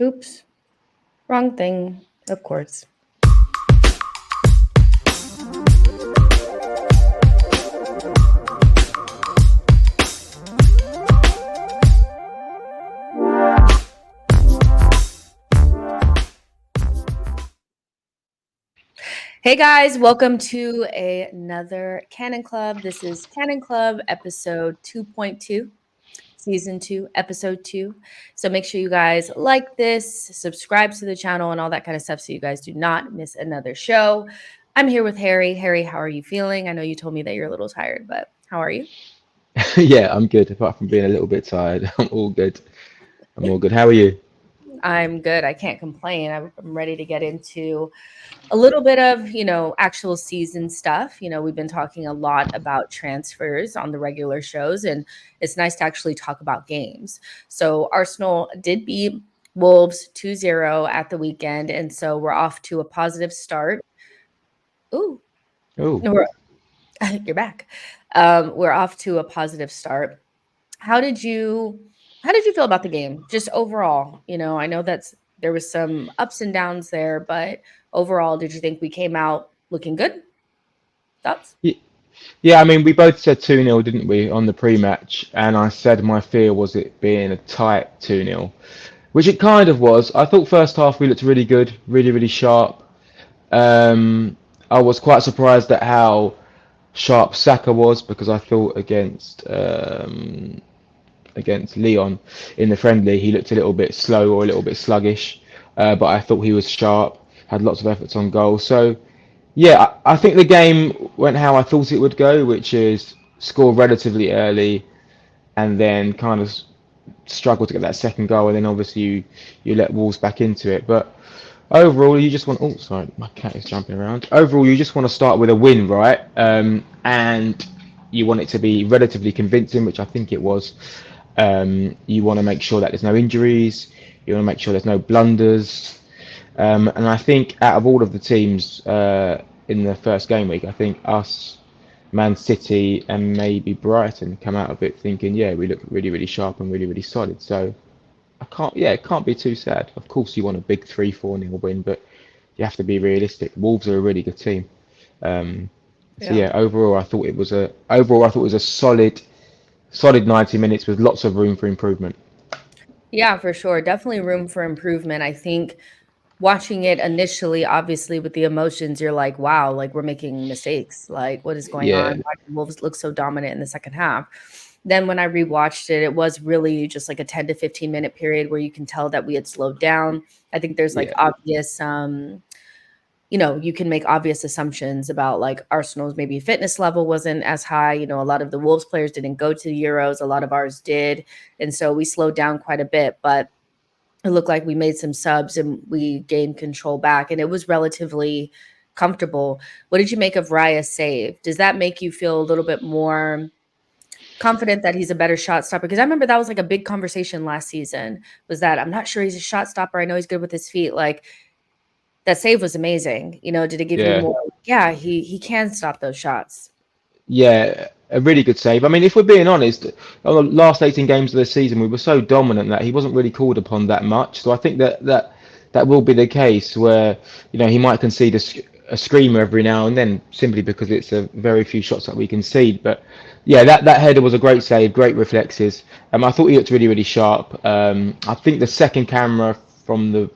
Oops, wrong thing, of course. Hey guys, welcome to another Canon Club. This is Canon Club episode 2.2, season 2, episode 2. So make sure you guys like this, subscribe to the channel, and all that kind of stuff so you guys do not miss another show. I'm here with Harry. Harry, how are you feeling? I know you told me that you're a little tired, but how are you? Yeah, I'm good. Apart from being a little bit tired, I'm all good. I'm all good. How are you? I'm good. I can't complain. I'm ready to get into a little bit of, actual season stuff. We've been talking a lot about transfers on the regular shows, and it's nice to actually talk about games. So Arsenal did beat Wolves 2-0 at the weekend, and so we're off to a positive start. Ooh, Oh, no, you're back. We're off to a positive start. How did you how did you feel about the game? Just overall, I know there was some ups and downs there, but overall, did you think we came out looking good? Thoughts? yeah. I mean, we both said 2-0, didn't we, on the pre-match? And I said my fear was it being a tight 2-0, which it kind of was. I thought first half we looked really good, really, really sharp. I was quite surprised at how sharp Saka was because I thought against Leon in the friendly, he looked a little bit slow or a little bit sluggish. But I thought he was sharp, had lots of efforts on goal. So, yeah, I think the game went how I thought it would go, which is score relatively early and then kind of struggle to get that second goal, and then obviously you let Wolves back into it. But overall, you just want. Oh, sorry, my cat is jumping around. Overall, you just want to start with a win, right? And you want it to be relatively convincing, which I think it was. You want to make sure that there's no injuries. You want to make sure there's no blunders. And I think out of all of the teams in the first game week, I think us, Man City, and maybe Brighton come out of it thinking, yeah, we look really, really sharp and really, really solid. So it can't be too sad. Of course, you want a big 3-4 nil win, but you have to be realistic. Wolves are a really good team. Um, so Yeah. yeah, overall I thought it was a solid 90 minutes with lots of room for improvement. Yeah, for sure. Definitely room for improvement. I think watching it initially, obviously, with the emotions, you're like, wow, like we're making mistakes. Like, what is going on? Yeah, Why did Wolves look so dominant in the second half? Then when I rewatched it, it was really just like a 10 to 15-minute period where you can tell that we had slowed down. I think there's like yeah, obvious you can make obvious assumptions about like Arsenal's maybe fitness level wasn't as high. A lot of the Wolves players didn't go to the Euros, a lot of ours did. And so we slowed down quite a bit, but it looked like we made some subs and we gained control back, and it was relatively comfortable. What did you make of Raya's save? Does that make you feel a little bit more confident that he's a better shot stopper? Because I remember that was like a big conversation last season, was that I'm not sure he's a shot stopper. I know he's good with his feet. Like that save was amazing. Did it give you yeah. more? Yeah, he can stop those shots. Yeah, a really good save. I mean, if we're being honest, on the last 18 games of the season, we were so dominant that he wasn't really called upon that much. So I think that will be the case where, he might concede a screamer every now and then simply because it's a very few shots that we concede. But yeah, that header was a great save, great reflexes. I thought he looked really, really sharp. I think the second camera from the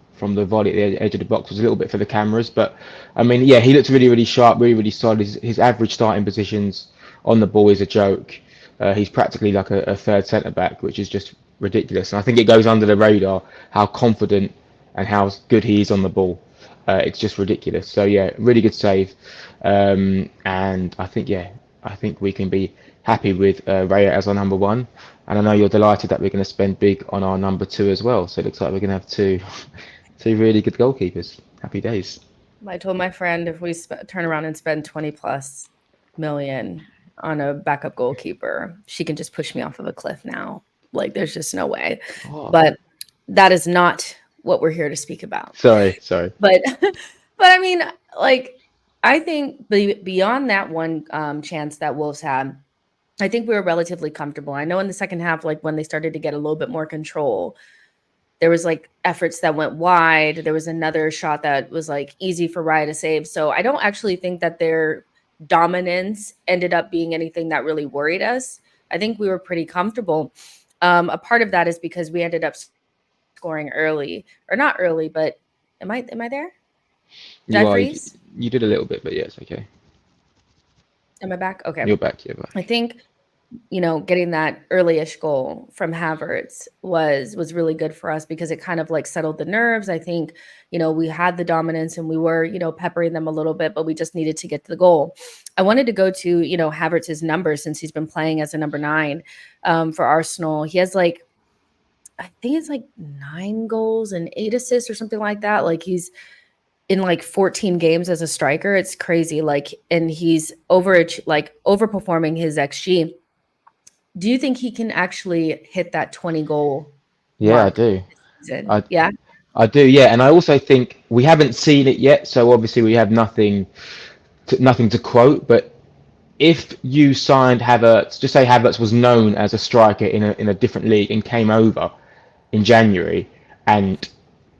volley at the edge of the box was a little bit for the cameras, but I mean, yeah, he looked really, really sharp, really, really solid. His average starting positions on the ball is a joke. He's practically like a third centre back, which is just ridiculous. And I think it goes under the radar how confident and how good he is on the ball. It's just ridiculous. So yeah, really good save. And I think we can be happy with Raya as our number one. And I know you're delighted that we're going to spend big on our number two as well. So it looks like we're going to have two really good goalkeepers. Happy days. I told my friend if we turn around and spend 20 plus million on a backup goalkeeper, she can just push me off of a cliff now. Like, there's just no way. Oh, But that is not what we're here to speak about. sorry. But, but I mean, like, I think beyond that one chance that Wolves had, I think we were relatively comfortable. I know in the second half, like when they started to get a little bit more control, There was like efforts that went wide. There was another shot that was like easy for Raya to save. So I don't actually think that their dominance ended up being anything that really worried us. I think we were pretty comfortable. A part of that is because we ended up scoring early, or not early, but am I there? Did I You are. freeze? You did a little bit, but yes, okay. Am I back? Okay. You're back. You're I back. think getting that early-ish goal from Havertz was really good for us because it kind of like settled the nerves. I think, we had the dominance and we were, peppering them a little bit, but we just needed to get to the goal. I wanted to go to, Havertz's numbers since he's been playing as a number 9 for Arsenal. He has like, I think it's like 9 goals and 8 assists or something like that. Like he's in like 14 games as a striker. It's crazy. Like, and he's overperforming his XG. Do you think he can actually hit that 20 goal Yeah, I mark do. this season? I Yeah. I do. Yeah, and I also think we haven't seen it yet, so obviously we have nothing to quote. But if you signed Havertz, just say Havertz was known as a striker in a different league and came over in January, and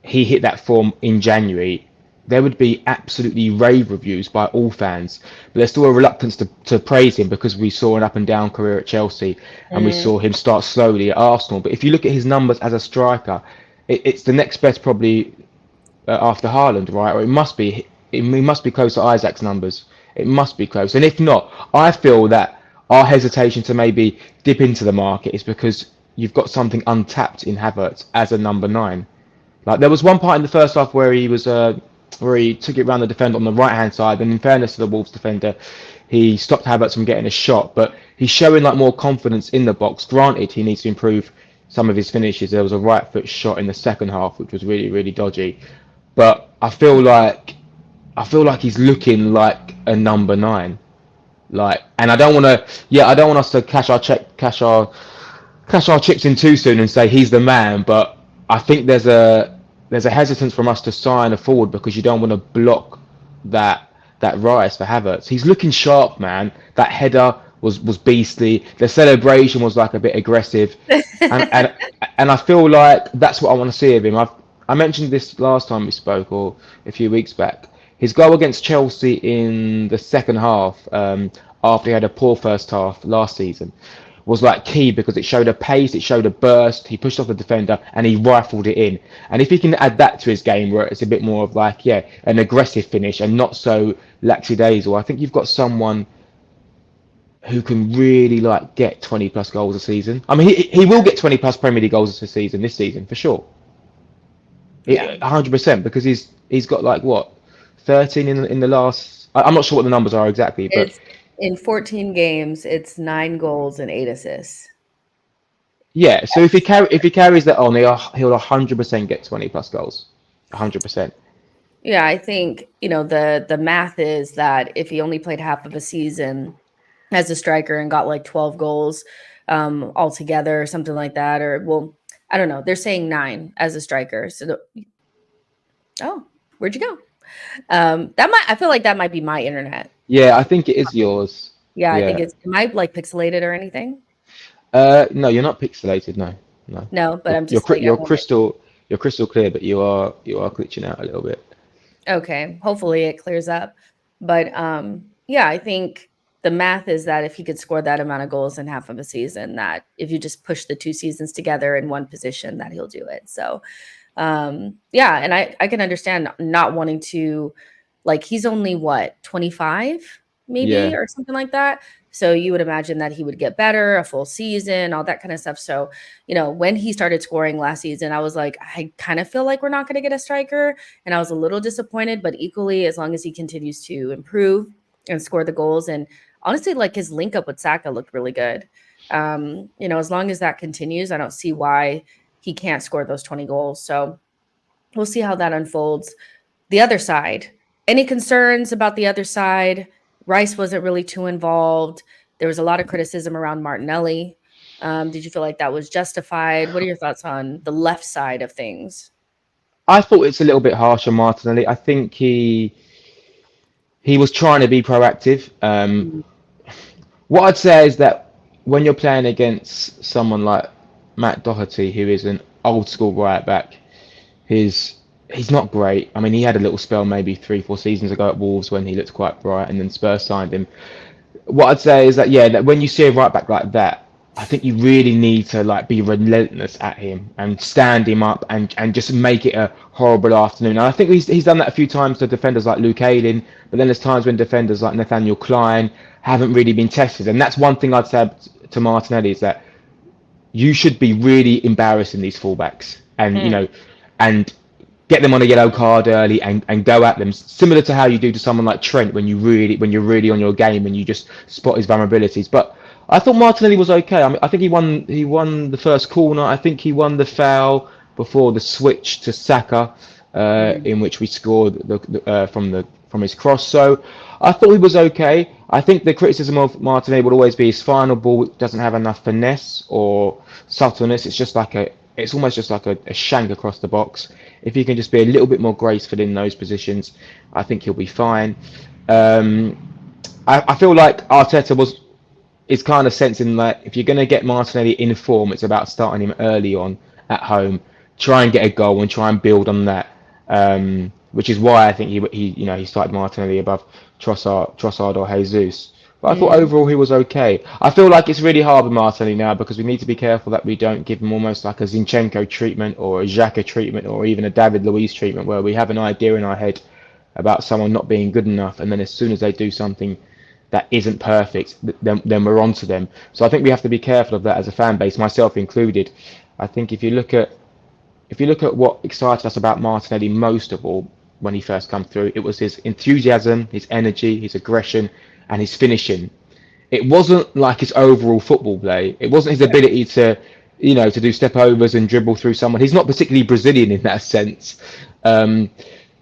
he hit that form in January, there would be absolutely rave reviews by all fans. But there's still a reluctance to praise him because we saw an up and down career at Chelsea and we Mm, saw him start slowly at Arsenal. But if you look at his numbers as a striker, it's the next best probably after Haaland, right? Or it must be. It must be close to Isaac's numbers. It must be close. And if not, I feel that our hesitation to maybe dip into the market is because you've got something untapped in Havertz as a number 9. Like there was one part in the first half where he took it around the defender on the right hand side, and in fairness to the Wolves defender, he stopped Havertz from getting a shot. But he's showing like more confidence in the box. Granted, he needs to improve some of his finishes. There was a right foot shot in the second half, which was really really dodgy. But I feel like he's looking like a number 9. Like, and I don't want to. Yeah, I don't want us to cash our chips in too soon and say he's the man, but I think there's a hesitance from us to sign a forward because you don't want to block that rise for Havertz. He's looking sharp, man. That header was beastly. The celebration was like a bit aggressive, and and and I feel like that's what I want to see of him. I mentioned this last time we spoke or a few weeks back. His goal against Chelsea in the second half, after he had a poor first half last season, was like key because it showed a pace, it showed a burst. He pushed off the defender and he rifled it in. And if he can add that to his game, where it's a bit more of like, yeah, an aggressive finish and not so lackadaisical, I think you've got someone who can really like get 20 plus goals a season. I mean, he will get 20 plus Premier League goals a season this season for sure. yeah. 100% because he's got like what 13 in the last. I'm not sure what the numbers are exactly, but It's in 14 games, it's 9 goals and 8 assists. yeah. So if he carries that on, he'll 100% get 20 plus goals, 100%. Yeah, I think, the math is that if he only played half of a season as a striker and got like 12 goals altogether or something like that, or well, I don't know. They're saying 9 as a striker. So oh, where'd you go? I feel like that might be my internet. Yeah, I think it is yours. Yeah, I think Yeah. am I like pixelated or anything? No, you're not pixelated. No, no. No, but I'm You're just like, I want you're crystal clear, but you are glitching out a little bit. okay, hopefully it clears up. But yeah, I think the math is that if he could score that amount of goals in half of a season, that if you just push the 2 seasons together in one position, that he'll do it. So yeah, and I can understand not wanting to, like, he's only what, 25 maybe Yeah. or something like that. So you would imagine that he would get better, a full season, all that kind of stuff. So, when he started scoring last season, I was like, I kind of feel like we're not going to get a striker. And I was a little disappointed, but equally, as long as he continues to improve and score the goals. And honestly, like his link up with Saka looked really good. As long as that continues, I don't see why he can't score those 20 goals. So we'll see how that unfolds. The other side, any concerns about the other side? Rice wasn't really too involved. There was a lot of criticism around Martinelli. Did you feel like that was justified? What are your thoughts on the left side of things? I thought it's a little bit harsh on Martinelli. I think he was trying to be proactive. Mm, What I'd say is that when you're playing against someone like Matt Doherty, who is an old school right back. His he's not great. I mean, he had a little spell maybe 3, 4 seasons ago at Wolves when he looked quite bright, and then Spurs signed him. What I'd say is that, yeah, that when you see a right back like that, I think you really need to like be relentless at him and stand him up and just make it a horrible afternoon. And I think he's done that a few times to defenders like Luke Ayling, but then there's times when defenders like Nathaniel Klein haven't really been tested. And that's one thing I'd say to Martinelli is that you should be really embarrassing these fullbacks, and Mm. and get them on a yellow card early and go at them, similar to how you do to someone like Trent when you're really on your game and you just spot his vulnerabilities. But I thought Martinelli was okay. I mean, I think he won the first corner. I think he won the foul before the switch to Saka, Mm. in which we scored from his cross. So I thought he was okay. I think the criticism of Martinelli would always be his final ball doesn't have enough finesse or subtleness. It's almost just like a shank across the box. If he can just be a little bit more graceful in those positions, I think he'll be fine. Um, I feel like Arteta is kind of sensing that if you're going to get Martinelli in form, it's about starting him early on at home, try and get a goal and try and build on that. Which is why I think he started Martinelli above Trossard or Jesus. But I thought Mm. overall he was okay. I feel like it's really hard with Martinelli now because we need to be careful that we don't give him almost like a Zinchenko treatment or a Xhaka treatment or even a David Luiz treatment where we have an idea in our head about someone not being good enough, and then as soon as they do something that isn't perfect, then we're on to them. So I think we have to be careful of that as a fan base, myself included. I think if you look at what excited us about Martinelli most of all when he first come through, it was his enthusiasm, his energy, his aggression, and his finishing. It wasn't like his overall football play. It wasn't his Yeah. ability to do step overs and dribble through someone. He's not particularly Brazilian in that sense. Um,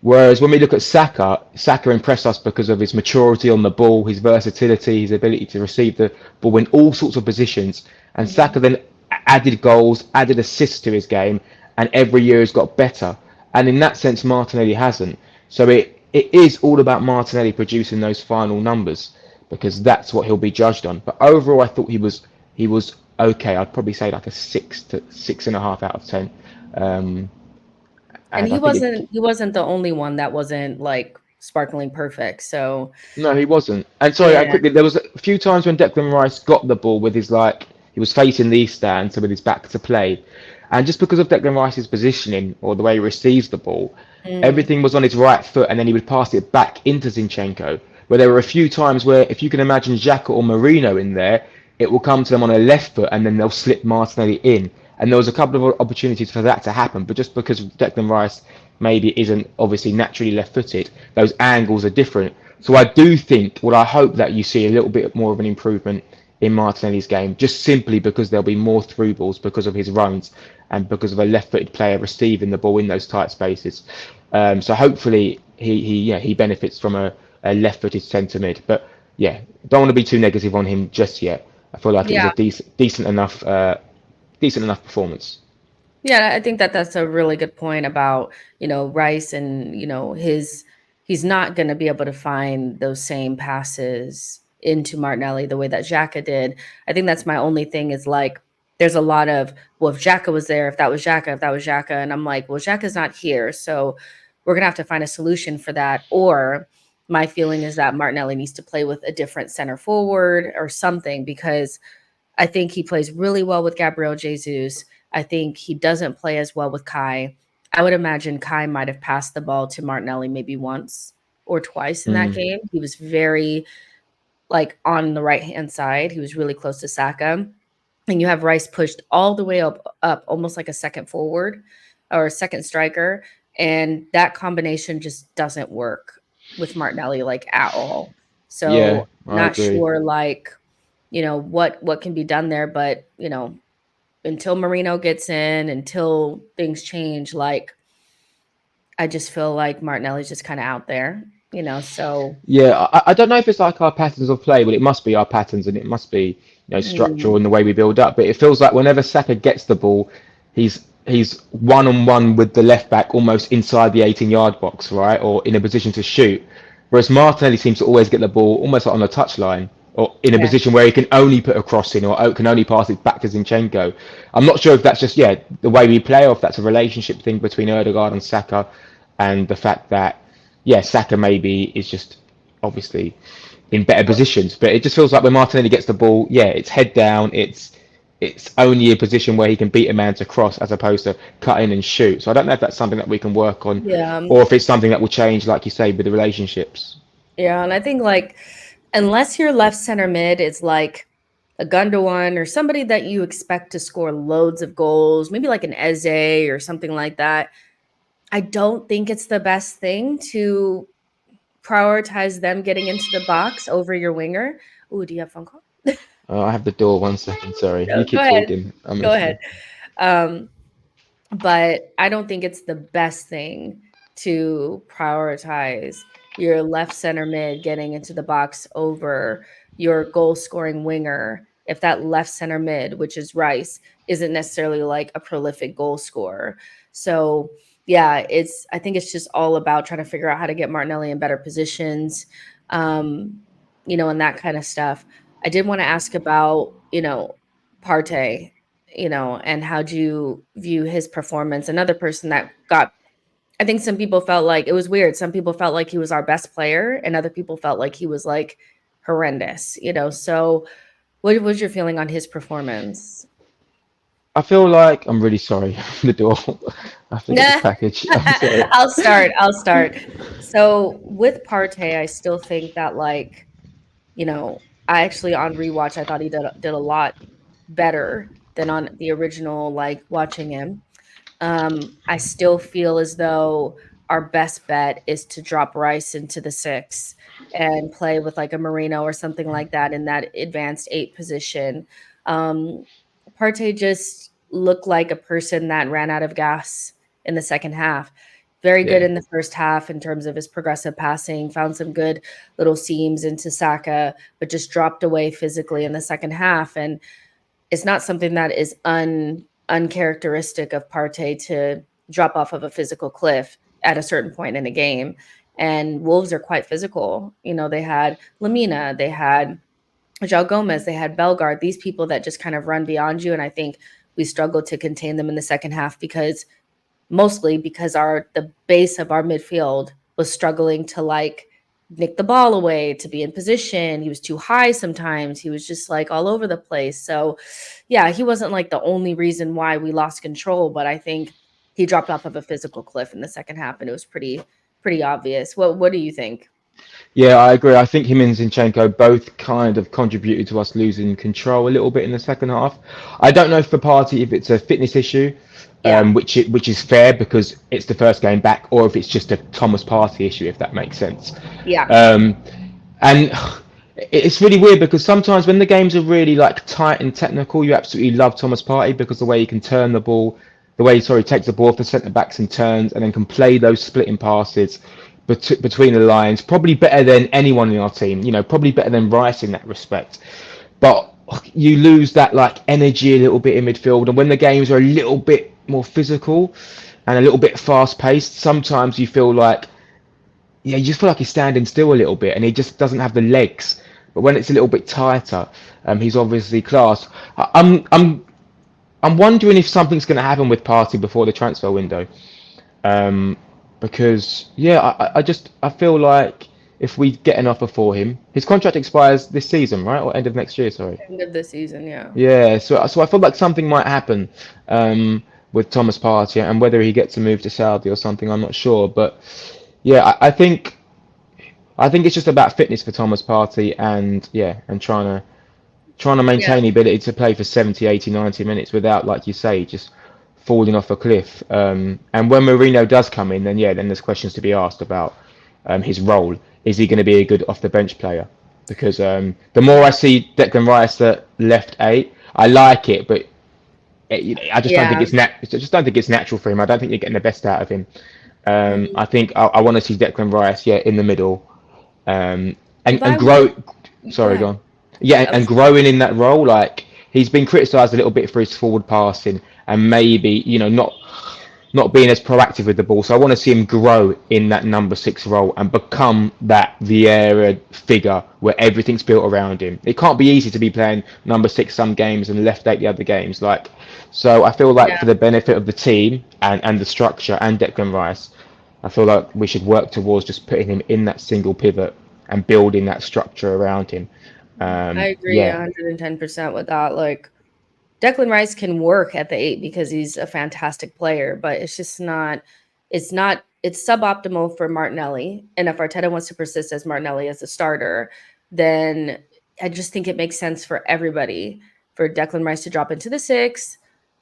Whereas when we look at Saka, Saka impressed us because of his maturity on the ball, his versatility, his ability to receive the ball in all sorts of positions. And Mhm. Saka then added goals, added assists to his game, and every year has got better. And in that sense, Martinelli hasn't. So it is all about Martinelli producing those final numbers because that's what he'll be judged on. But overall, I thought he was okay. I'd probably say like a 6 to 6.5 out of 10. Um, And and I think it, he wasn't the only one that wasn't, like, sparkling perfect, so No, he wasn't. And sorry, I yeah. quickly, there was a few times when Declan Rice got the ball with his he was facing the east stand, so with his back to play. And just because of Declan Rice's positioning or the way he receives the ball, Mm. everything was on his right foot and then he would pass it back into Zinchenko. Where there were a few times where if you can imagine Xhaka or Marino in there, it will come to them on a left foot and then they'll slip Martinelli in. And there was a couple of opportunities for that to happen, but just because Declan Rice maybe isn't obviously naturally left-footed, those angles are different. So I do think, I hope that you see a little bit more of an improvement in Martinelli's game, just simply because there'll be more through balls because of his runs and because of a left-footed player receiving the ball in those tight spaces. So hopefully he benefits from a left-footed centre mid. But yeah, don't want to be too negative on him just yet. I feel like it was Yeah. a decent enough performance. Yeah, I think that that's a really good point about, Rice and, he's not going to be able to find those same passes into Martinelli the way that Xhaka did. I think that's my only thing is like there's a lot of, well, if Xhaka was there, if that was Xhaka, if that was Xhaka, and I'm like, well, Xhaka's not here, so we're going to have to find a solution for that. Or my feeling is that Martinelli needs to play with a different center forward or something because I think he plays really well with Gabriel Jesus. I think he doesn't play as well with Kai. I would imagine Kai might have passed the ball to Martinelli maybe once or twice in that Mm, game. He was very like on the right hand side. He was really close to Saka. And you have Rice pushed all the way up almost like a second forward or a second striker. And that combination just doesn't work with Martinelli like at all. yeah, So I not agree. sure like what can be done there, but until Marino gets in, until things change, like I just feel like Martinelli's just kind of out there, so Yeah, I don't know if it's like our patterns of play, but it must be our patterns and it must be structural mm, in the way we build up. But it feels like whenever Saka gets the ball, he's one on one with the left back almost inside the 18-yard box, right, or in a position to shoot. Whereas Martinelli seems to always get the ball almost like on the touchline, or in a Yeah. position where he can only put a cross in or can only pass it back to Zinchenko. I'm not sure if that's just the way we play, or if that's a relationship thing between Ødegaard and Saka, and the fact that Saka maybe is just obviously in better positions. But it just feels like when Martinelli gets the ball, it's head down. It's only a position where he can beat a man to cross as opposed to cut in and shoot. So I don't know if that's something that we can work on, Yeah. or if it's something that will change, like you say, with the relationships. Yeah. And I think like unless your left center mid is like a Gundogan or somebody that you expect to score loads of goals, maybe like an Eze or something like that, I don't think it's the best thing to prioritize them getting into the box over your winger. Ooh, do you have a phone call? I have the door. 1 second. Sorry, No, you go keep ahead. talking. I'm Go ahead. listening. Um, but I don't think it's the best thing to prioritize your left center mid getting into the box over your goal scoring winger if that left center mid, which is Rice, isn't necessarily like a prolific goal scorer. So yeah, I think it's just all about trying to figure out how to get Martinelli in better positions, um, and that kind of stuff. I did want to ask about, Partey, and how do you view his performance? Another person that got, I think some people felt like it was weird. Some people felt like he was our best player, and other people felt like he was like horrendous. So, what was your feeling on his performance? I feel like I'm really sorry. The door. I have to get this package. I'm sorry. I'll start. So, with Partey, I still think that I actually on rewatch, I thought he did a lot better than on the original, like watching him. I still feel as though our best bet is to drop Rice into the 6 and play with like a Marino or something like that in that advanced 8 position. Um, Partey just looked like a person that ran out of gas in the second half. Very good Yeah. in the first half in terms of his progressive passing, found some good little seams into Saka, but just dropped away physically in the second half. And it's not something that is uncharacteristic of Partey to drop off of a physical cliff at a certain point in a game. And Wolves are quite physical. They had Lamina, they had João Gomez, they had Bellegarde, these people that just kind of run beyond you. And I think we struggled to contain them in the second half mostly because the base of our midfield was struggling to like nick the ball away, to be in position. He was too high sometimes. He was just like all over the place. So yeah, he wasn't like the only reason why we lost control, but I think he dropped off of a physical cliff in the second half and it was pretty obvious. What do you think? Yeah, I agree. I think him and Zinchenko both kind of contributed to us losing control a little bit in the second half. I don't know for Partey if it's a fitness issue, Yeah. which is fair because it's the first game back, or if it's just a Thomas Partey issue, if that makes sense. Yeah. Um, and it's really weird because sometimes when the games are really like tight and technical, you absolutely love Thomas Partey because the way he can turn the ball, the way he takes the ball off the centre backs and turns, and then can play those splitting passes between the lines, probably better than anyone in our team. Probably better than Rice in that respect. But you lose that like energy a little bit in midfield, and when the games are a little bit more physical and a little bit fast paced, sometimes you feel like you just feel like he's standing still a little bit, and he just doesn't have the legs. But when it's a little bit tighter, he's obviously class. I'm wondering if something's going to happen with Partey before the transfer window. Um, because I feel like if we get an offer for him, his contract expires this season, right, or end of next year? Sorry. End of the season, yeah. Yeah, so I feel like something might happen with Thomas Partey, and whether he gets a move to Saudi or something, I'm not sure. But yeah, I think it's just about fitness for Thomas Partey, and trying to Yeah. maintain the ability to play for 70, 80, 90 minutes without, like you say, just falling off a cliff. And when Mourinho does come in, then there's questions to be asked about his role. Is he going to be a good off the bench player? Because the more I see Declan Rice at left eight, I like it, but I just don't think Yeah. it's natural for him. I don't think you're getting the best out of him. Mhm. I think I want to see Declan Rice, in the middle, If and I would grow. go Sorry, go ahead. on. Yeah, I and was growing in that role, like he's been criticised a little bit for his forward passing, and maybe not not being as proactive with the ball. So I want to see him grow in that number 6 role and become that Vieira figure where everything's built around him. It can't be easy to be playing number 6 some games and left 8 the other games. So I feel like Yeah, for the benefit of the team and the structure and Declan Rice, I feel like we should work towards just putting him in that single pivot and building that structure around him. I agree Yeah. 110% with that. Like Declan Rice can work at the 8 because he's a fantastic player, but it's just not it's suboptimal for Martinelli. And if Arteta wants to persist as Martinelli as a starter, then I just think it makes sense for everybody for Declan Rice to drop into the 6,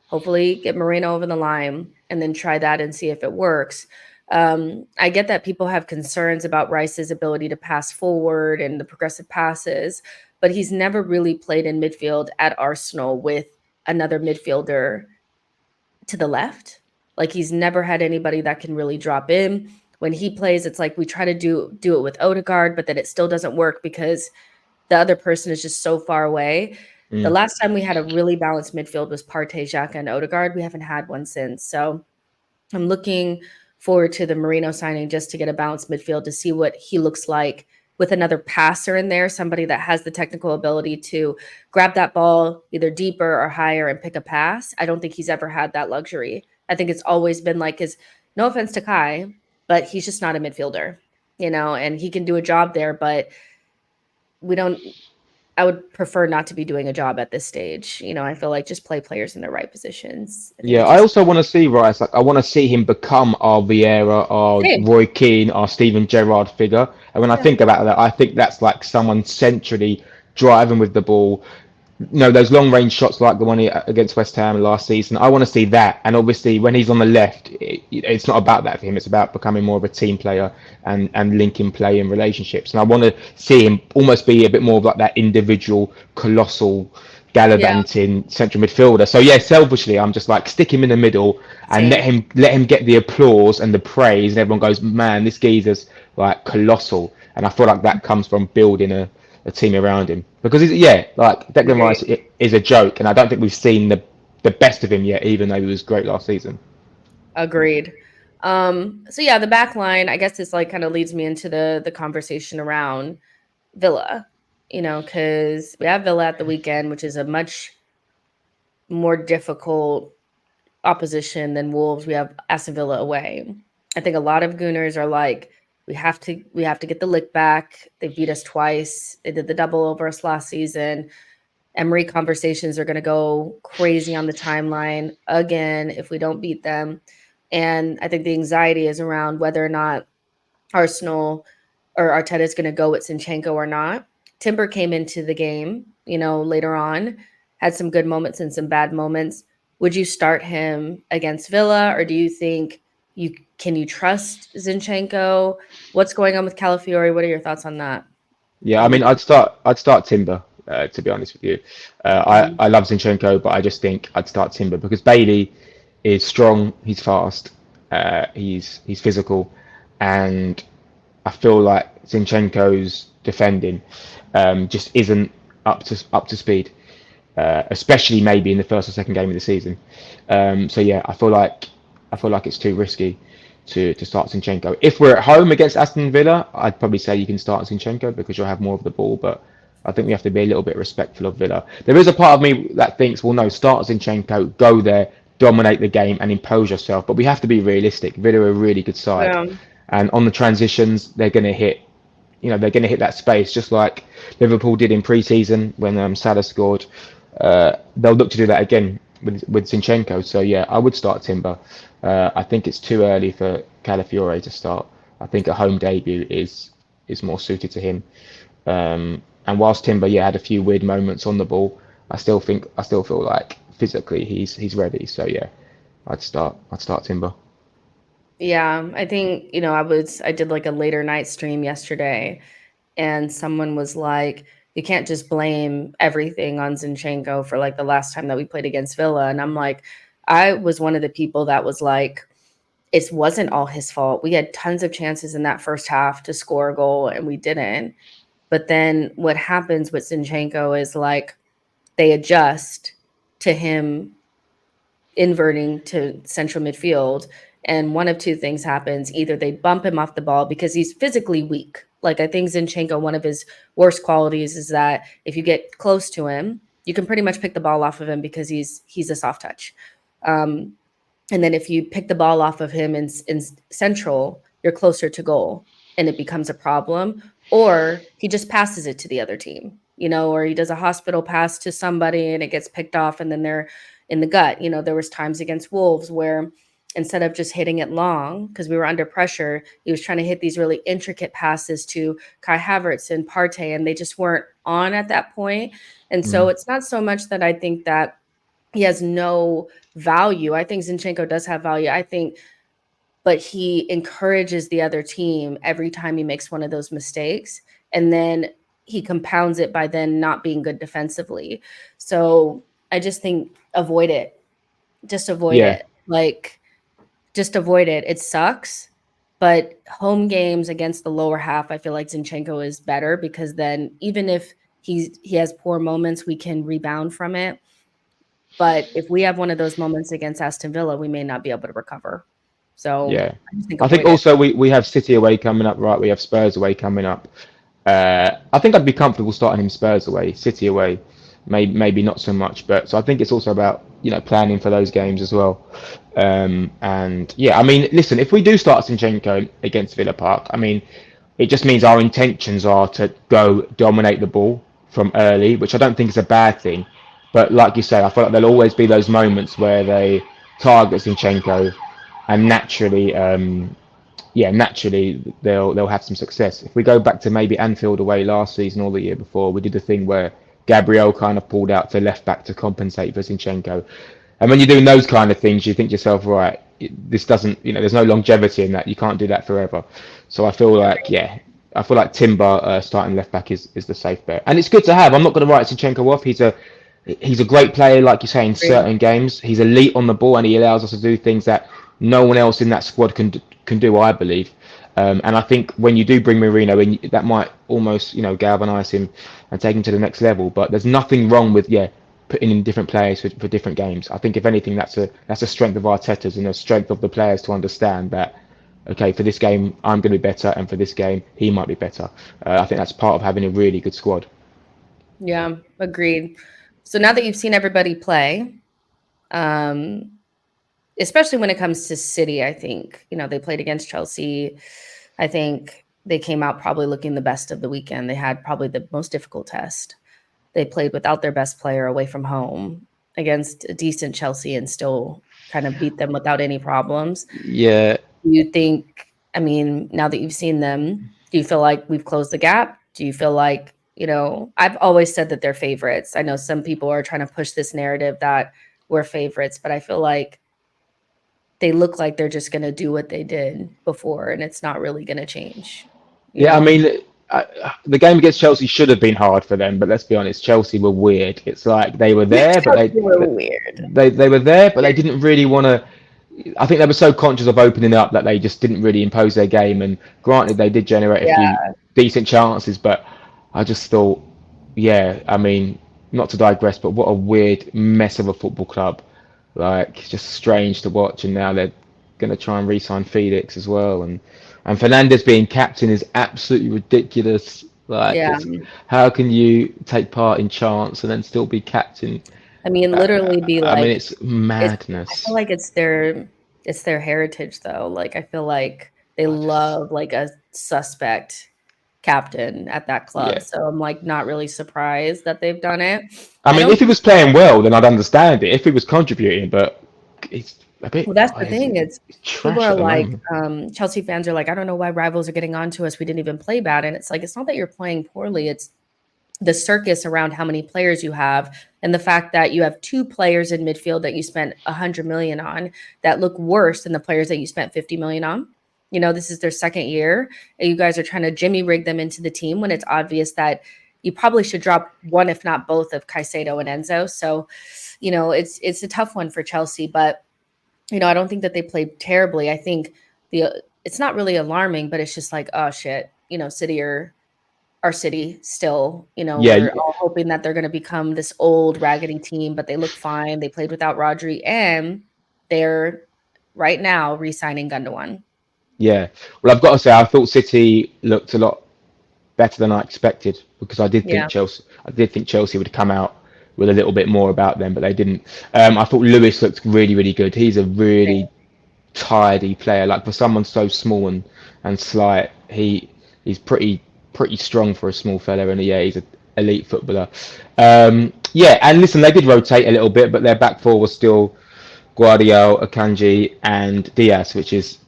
hopefully get Moreno over the line, and then try that and see if it works. I get that people have concerns about Rice's ability to pass forward and the progressive passes, but he's never really played in midfield at Arsenal with another midfielder to the left. Like he's never had anybody that can really drop in. When he plays, it's like we try to do it with Odegaard, but then it still doesn't work because the other person is just so far away. The Mm. last time we had a really balanced midfield was Partey, Xhaka, and Odegaard. We haven't had one since. So I'm looking forward to the Marino signing just to get a balanced midfield to see what he looks like with another passer in there, somebody that has the technical ability to grab that ball either deeper or higher and pick a pass. I don't think he's ever had that luxury. I think it's always been like his, no offense to Kai, but he's just not a midfielder, and he can do a job there, but we don't I would prefer not to be doing a job at this stage. I feel like just play players in the right positions. I think Yeah, it I just also want to see Rice. Like, I want to see him become our Vieira, our same. Roy Keane, our Steven Gerrard figure. And when I Yeah. think about that, I think that's like someone centrally driving with the ball, those long range shots like the one against West Ham last season. I want to see that. And obviously, when he's on the left, it's not about that for him. It's about becoming more of a team player and linking play and relationships. And I want to see him almost be a bit more of like that individual, colossal, Yeah. gallivanting central midfielder. So yeah, selfishly, I'm just like stick him in the middle and let Same. him get the applause and the praise, and everyone goes, man, this geezer's like colossal. And I feel like that comes from building a team around him because like Declan Agree. Rice is a joke, and I don't think we've seen the best of him yet, even though he was great last season. Agreed. So yeah, the back line, I guess this like kind of leads me into the conversation around Villa, because we have Villa at the weekend, which is a much more difficult opposition than Wolves. We have Aston Villa away. I think a lot of Gooners are like, we have to get the lick back. They beat us twice. They did the double over us last season. Emory conversations are going to go crazy on the timeline again if we don't beat them. And I think the anxiety is around whether or not Arsenal or Arteta is going to go with Zinchenko or not. Timber came into the game, later on, had some good moments and some bad moments. Would you start him against Villa, or do you think you trust Zinchenko? What's going on with Calafiori? What are your thoughts on that? Yeah, I On mean, the I'd start Timber. To be honest with you, Mhm. I love Zinchenko, but I just think I'd start Timber because Bailey is strong, he's fast, he's physical, and I feel like Zinchenko's defending just isn't up to speed, especially maybe in the first or second game of the season. So yeah, I feel like it's too risky to start Zinchenko. If we're at home against Aston Villa, I'd probably say you can start Zinchenko because you'll have more of the ball, but I think we have to be a little bit respectful of Villa. There is a part of me that thinks, well, no, start Zinchenko, go there, dominate the game, and impose yourself. But we have to be realistic. Villa are a really good side, Yeah. and on the transitions, they're going to hit that space just like Liverpool did in pre-season when Salah scored. They'll look to do that again with Zinchenko. So yeah, I would start Timber. I think it's too early for Calafiore to start. I think a home debut is more suited to him. And whilst Timber, yeah, had a few weird moments on the ball, I still feel like physically he's ready. So yeah, I'd start Timber. Yeah, I think, I did like a later night stream yesterday, and someone was like, you can't just blame everything on Zinchenko for like the last time that we played against Villa. And I'm like, I was one of the people that was like, it wasn't all his fault. We had tons of chances in that first half to score a goal and we didn't. But then what happens with Zinchenko is like they adjust to him inverting to central midfield. And one of two things happens. Either they bump him off the ball because he's physically weak. Like I think Zinchenko, one of his worst qualities is that if you get close to him, you can pretty much pick the ball off of him because he's a soft touch. Um, and then if you pick the ball off of him in central, you're closer to goal and it becomes a problem. Or he just passes it to the other team, or he does a hospital pass to somebody and it gets picked off and then they're in the gut. There was times against Wolves where instead of just hitting it long, because we were under pressure, he was trying to hit these really intricate passes to Kai Havertz and Partey, and they just weren't on at that point. And so Mm. it's not so much that I think that he has no value. I think Zinchenko does have value. But he encourages the other team every time he makes one of those mistakes. And then he compounds it by then not being good defensively. So I just think avoid it. Just avoid Yeah, it. Like, just avoid it. It sucks. But home games against the lower half, I feel like Zinchenko is better because then even if he has poor moments, we can rebound from it. But if we have one of those moments against Aston Villa, we may not be able to recover. So yeah. I just think I think avoid it. also we have City away coming up, right? We have Spurs away coming up. I think I'd be comfortable starting him Spurs away, City away, maybe not so much. But so I think it's also about planning for those games as well. And yeah, I mean, listen, if we do start Zinchenko against Villa Park, I mean, it just means our intentions are to go dominate the ball from early, which I don't think is a bad thing. But like you say, I feel like there'll always be those moments where they target Zinchenko, and naturally they'll have some success. If we go back to maybe Anfield away last season or the year before, we did the thing where Gabriel kind of pulled out to left back to compensate for Zinchenko. And when you're doing those kind of things, you think to yourself, right, this doesn't, there's no longevity in that. You can't do that forever. So I feel like Timber starting left back is the safe bet, and it's good to have. I'm not going to write Zinchenko off. He's a great player, like you say, in Agreed. certain games. He's elite on the ball, and he allows us to do things that no one else in that squad can do. I believe, and I think when you do bring Marino in, that might almost galvanise him and take him to the next level. But there's nothing wrong with putting in different players for different games. I think if anything, that's a strength of Arteta's and a strength of the players to understand that. Okay, for this game I'm going to be better, and for this game he might be better. I think that's part of having a really good squad. Yeah, agreed. So now that you've seen everybody play, um, especially when it comes to City, I think, they played against Chelsea. I think they came out probably looking the best of the weekend. They had probably the most difficult test. They played without their best player away from home against a decent Chelsea and still kind of beat them without any problems. Yeah, Do you think, I mean, now that you've seen them, do you feel like we've closed the gap? Do you feel like, I've always said that they're favorites. I know some people are trying to push this narrative that we're favorites, but I feel like they look like they're just going to do what they did before and it's not really going to change, you yeah. I know? mean, the game against Chelsea should have been hard for them, but let's be honest, Chelsea were weird. It's like they were there, but Chelsea were weird. they were there, but they didn't really want to. I think they were so conscious of opening up that they just didn't really impose their game. And granted, they did generate a few Yeah. decent chances, but I just thought, yeah, I mean, not to digress, but what a weird mess of a football club. Like, it's just strange to watch. And now they're going to try and re-sign Felix as well. And Fernandez being captain is absolutely ridiculous. Like, Yeah. how can you take part in chance and then still be captain? I mean, literally be I mean, like, it's I feel like it's their heritage though. Like I feel like they just, love like a suspect captain at that club. yeah. So I'm like not really surprised that they've done it. I I mean, don't if he think was playing well, then I'd understand it. If he was contributing, but he's a bit, well, that's oh, the thing. It's he's people trash are at the like, moment. Chelsea fans are like, I don't know why rivals are getting on to us. We didn't even play bad. And it's like, it's not that you're playing poorly. It's the circus around how many players you have and the fact that you have two players in midfield that you spent 100 million on that look worse than the players that you spent 50 million on. This is their second year and you guys are trying to jimmy rig them into the team when it's obvious that you probably should drop one if not both of Caicedo and Enzo. So it's a tough one for Chelsea, but I don't think that they played terribly. I think it's not really alarming, but it's just like, oh shit, City are our city still. Yeah, We're all hoping that they're going to become this old raggedy team, but they look fine. They played without Rodri and they're right now re-signing Gundogan. Yeah. Well, I've got to say, I thought City looked a lot better than I expected because Yeah, I did think Chelsea would come out with a little bit more about them, but they didn't. I thought Lewis looked really, really good. He's a really tidy player. Like for someone so small and slight, he's pretty strong for a small fella, and yeah, he's an elite footballer. Yeah, and listen, they did rotate a little bit, but their back four was still Guardiola, Akanji, and Diaz, which is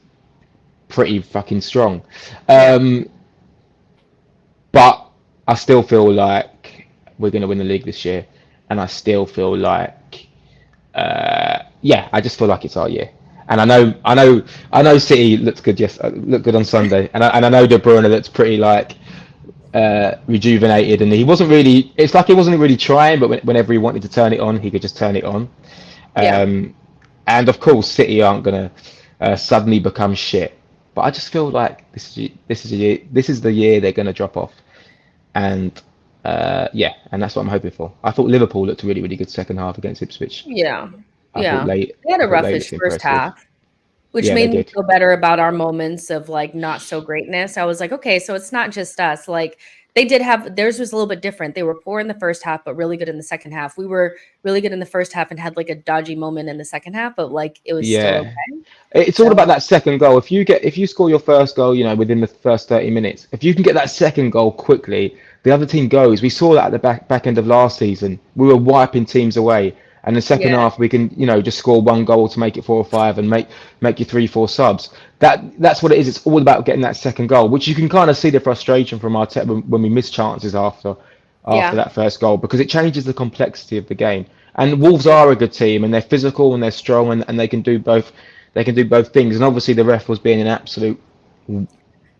pretty fucking strong. yeah, Um, but I still feel like we're going to win the league this year, and I still feel like, yeah, I just feel like it's our year. And I know City looks good. Yes, looked good on Sunday, and I know De Bruyne looks pretty like rejuvenated, and he wasn't really. It's like he wasn't really trying, but whenever he wanted to turn it on, he could just turn it on. yeah, Um, and of course, City aren't gonna suddenly become shit. But I just feel like this is the year they're gonna drop off, and yeah, and that's what I'm hoping for. I thought Liverpool looked really really good second half against Ipswich. yeah, I thought yeah. They had a they roughish looked first impressive. half, which Yeah, they made me did. feel better about our moments of like not so greatness. I was like, okay, so it's not just us. Like they did have theirs was a little bit different. They were poor in the first half, but really good in the second half. We were really good in the first half and had like a dodgy moment in the second half, but like it was still Yeah, okay. it's all So about that second goal. If you score your first goal, within the first 30 minutes, if you can get that second goal quickly, the other team goes. We saw that at the back end of last season. We were wiping teams away, and the second yeah, half we can just score one goal to make it 4 or 5 and make you 3 4 subs. That's what it is. It's all about getting that second goal, which you can kind of see the frustration from Arteta when we miss chances after yeah, that first goal because it changes the complexity of the game. And Wolves are a good team, and they're physical and they're strong, and they can do both. They can do both things. And obviously, the ref was being an absolute.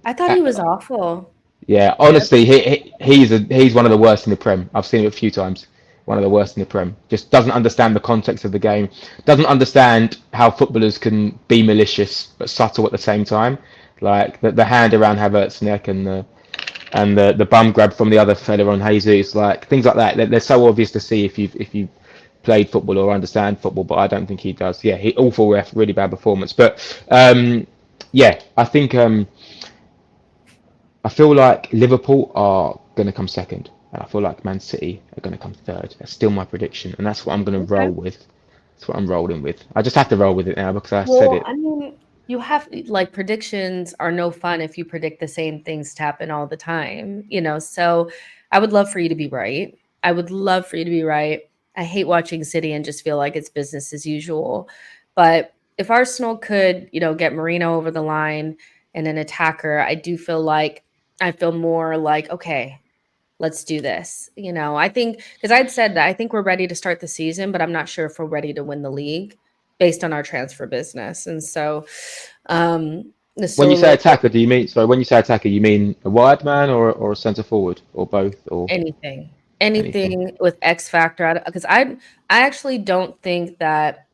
I thought he was awful. Yeah, honestly, he's one of the worst in the Prem. I've seen him a few times. One of the worst in the Prem. Just doesn't understand the context of the game. Doesn't understand how footballers can be malicious but subtle at the same time. Like the hand around Havertz's neck and the bum grab from the other fella on Jesus, like things like that. They're so obvious to see if you played football or understand football, but I don't think he does. Yeah, he awful ref, really bad performance. But yeah, I feel like Liverpool are going to come second, and I feel like Man City are going to come third. That's still my prediction, and that's what I'm going to Okay. roll with. That's what I'm rolling with. I just have to roll with it now because I said Well, it. I mean, you have like predictions are no fun if you predict the same things to happen all the time, you know. So I would love for you to be right. I would love for you to be right. I hate watching City and just feel like it's business as usual. But if Arsenal could, get Marino over the line and an attacker, I do feel like I feel more like, okay, let's do this. I think because I'd said that I think we're ready to start the season, but I'm not sure if we're ready to win the league based on our transfer business. And so it's When still you a say little bit attacker, do you mean sorry? When you say attacker, you mean a wide man or a centre forward or both or anything. anything? Anything with X factor because I actually don't think that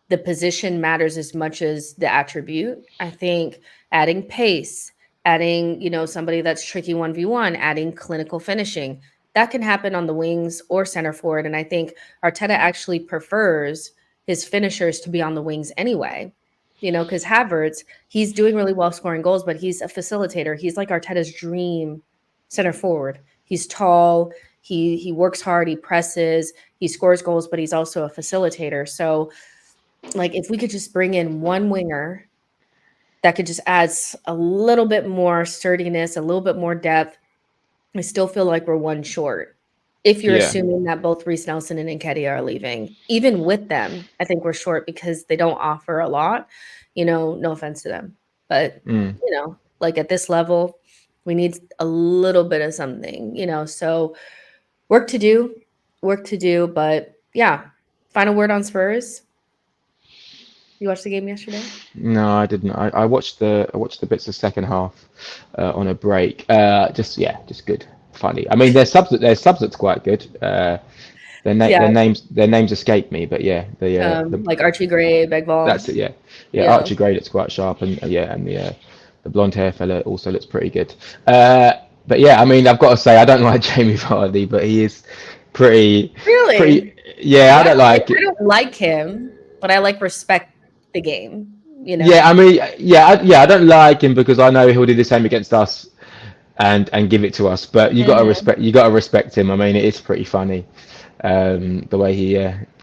the position matters as much as the attribute. I think adding pace, adding, somebody that's tricky 1v1, adding clinical finishing, that can happen on the wings or center forward. And I think Arteta actually prefers his finishers to be on the wings anyway. Because Havertz, he's doing really well scoring goals, but he's a facilitator. He's like Arteta's dream center forward. He's tall, he works hard, he presses, he scores goals, but he's also a facilitator. So like if we could just bring in one winger that could just add a little bit more sturdiness, a little bit more depth, I still feel like we're one short. If you're Yeah. assuming that both Reece Nelson and Nketiah are leaving, even with them, I think we're short because they don't offer a lot. No offense to them, but Mm. like at this level, we need a little bit of something. So work to do, work to do. But yeah, final word on Spurs. You watched the game yesterday? No, I didn't. I watched the bits of second half on a break. Just good, funny. I mean, their subs that's quite good. Yeah, Their names escape me, but yeah, like Archie Gray, that's Begval. it. Yeah, yeah. Yeah. Archie Gray looks quite sharp, and yeah, and the blonde hair fella also looks pretty good. Uh, but yeah, I mean, I've got to say, I don't like Jamie Vardy, but he is pretty, Really? pretty. Yeah, I Why? don't like I it. don't like him. but I like respect the game, you Yeah, know? I mean, I don't like him because I know he'll do the same against us and give it to us. But Mhm. you got to respect him. I mean, it is pretty funny, the way he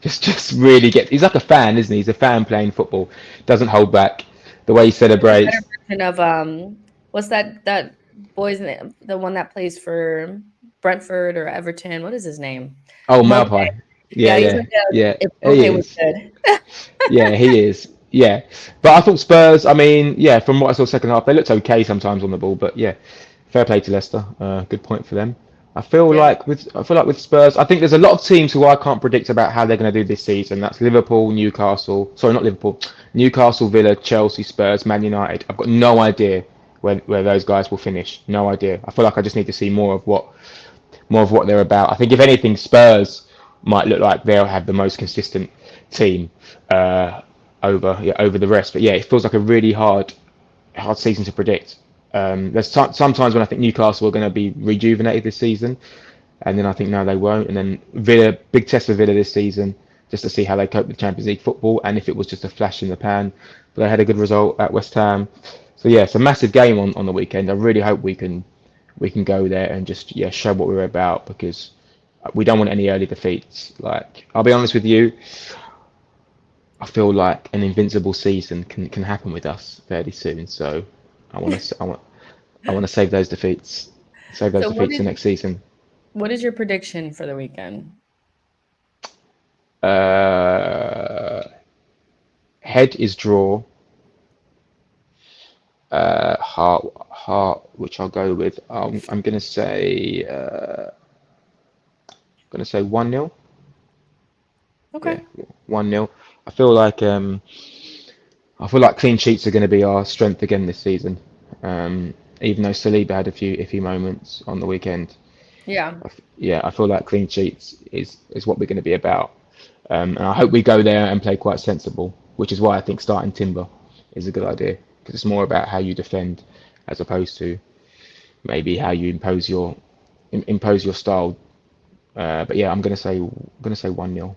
just really gets. He's like a fan, isn't he? He's a fan playing football. Doesn't hold back. The way he He's a better celebrates. version of what's that boy's name? The one that plays for Brentford or Everton. What is his name? Oh, Mope. Malpai. Yeah, Yeah, he's like yeah, a yeah. if He Mope was is. good. Yeah, he is. Yeah, but I thought Spurs. I mean, yeah, from what I saw second half, they looked okay sometimes on the ball. But yeah, fair play to Leicester. Good point for them. Yeah. I feel like with Spurs, I think there's a lot of teams who I can't predict about how they're going to do this season. That's Liverpool, Newcastle. Sorry, not Liverpool. Newcastle, Villa, Chelsea, Spurs, Man United. I've got no idea where those guys will finish. No idea. I feel like I just need to see more of what they're about. I think if anything, Spurs might look like they'll have the most consistent team uh, over the rest. But yeah, it feels like a really hard season to predict. There's sometimes when I think Newcastle are going to be rejuvenated this season, and then I think no, they won't. And then Villa, big test for Villa this season, just to see how they cope with Champions League football, and if it was just a flash in the pan. But they had a good result at West Ham, so yeah, it's a massive game on the weekend. I really hope we can go there and just show what we're about because we don't want any early defeats. Like I'll be honest with you, I feel like an invincible season can happen with us fairly soon. So I want to save those So defeats for next season. what is your prediction for the weekend? Uh, Head is draw. Heart, which I'll go with. I'm gonna say 1-0. Yeah, Okay. 1-0. I feel like um, I feel like clean sheets are going to be our strength again this season. Even though Saliba had a few iffy moments on the weekend, Yeah. yeah, I feel like clean sheets is what we're going to be about. And I hope we go there and play quite sensible, which is why I think starting Timber is a good idea because it's more about how you defend as opposed to maybe how you impose your style. But yeah, I'm gonna say 1-0.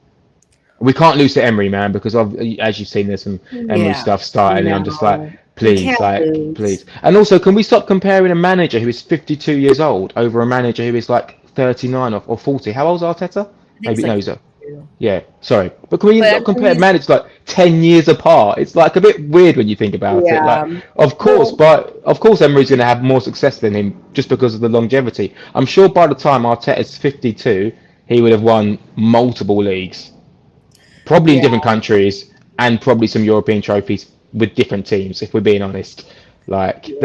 We can't lose to Emory, man, because as you've seen, there's some Emory Yeah. stuff starting, and I'm just No. We can't please. lose. And also, can we stop comparing a manager who is 52 years old over a manager who is like 39 or 40? How old's Arteta? I think it's Maybe no, like he's a 52. yeah. Sorry, but can we But I not mean compare he's managers like 10 years apart? It's like a bit weird when you think about it. yeah. Like, Well, of course, Emery's going to have more success than him just because of the longevity. I'm sure by the time Arteta's 52, he would have won multiple leagues probably in yeah, different countries and probably some European trophies with different teams. If we're being honest, like yeah.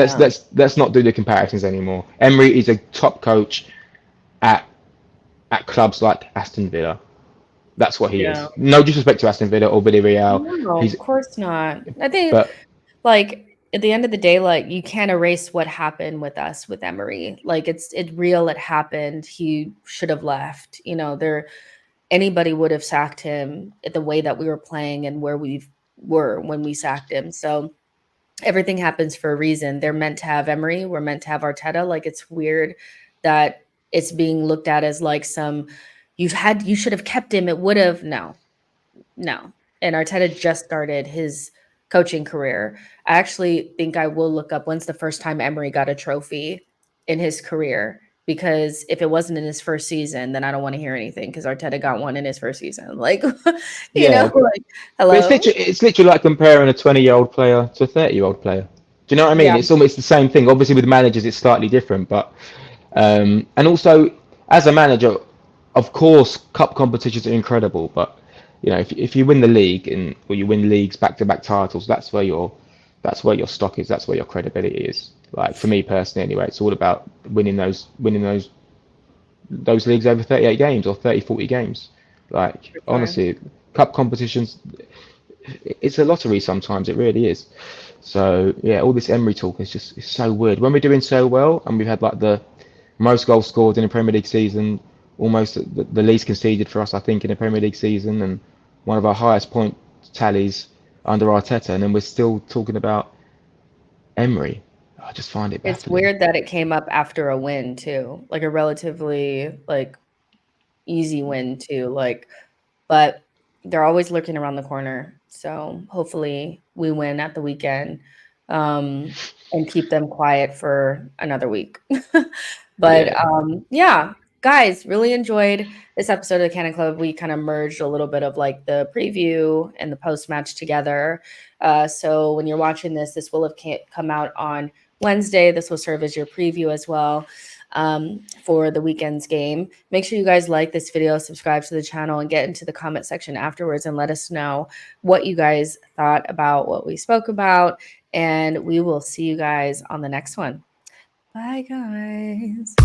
let's not do the comparisons anymore. Emery is a top coach at clubs like Aston Villa. That's what he Yeah. is. No disrespect to Aston Villa or Villarreal. No, He's of course not. I think but like at the end of the day, like you can't erase what happened with us with Emery. Like it's real, it happened. He should have left. You know, there anybody would have sacked him at the way that we were playing and where we were when we sacked him. So everything happens for a reason. They're meant to have Emery. We're meant to have Arteta. Like it's weird that it's being looked at as like some you should have kept him. It would have no. And Arteta just started his coaching career. I actually think I will look up when's the first time Emery got a trophy in his career. Because if it wasn't in his first season, then I don't want to hear anything because Arteta got one in his first season. Like, yeah, like, but hello? it's literally like comparing a 20-year-old player to a 30-year-old player. Do you know what I mean? Yeah. It's almost the same thing. Obviously, with managers, it's slightly different, but and also as a manager, of course, cup competitions are incredible, but if you win the league and or you win leagues back-to-back titles, that's where your stock is. That's where your credibility is. Like for me personally, anyway, it's all about winning those leagues over 38 games or 30, 40 games. Like For sure. honestly, cup competitions, it's a lottery sometimes. It really is. So yeah, all this Emery talk is just it's so weird. When we're doing so well and we've had like the most goals scored in a Premier League season, almost the least conceded for us, I think, in a Premier League season, and one of our highest point tallies under Arteta, and then we're still talking about Emery. I just find it It's baffling. weird that it came up after a win too, like a relatively like easy win too. Like, but they're always lurking around the corner. So hopefully we win at the weekend, and keep them quiet for another week. But Yeah. yeah, guys, really enjoyed this episode of the Cannon Club. We kind of merged a little bit of like the preview and the post match together. So when you're watching this, this will have come out on Wednesday. This will serve as your preview as well, for the weekend's game. Make sure you guys like this video, subscribe to the channel, and get into the comment section afterwards and let us know what you guys thought about what we spoke about. And we will see you guys on the next one. Bye, guys.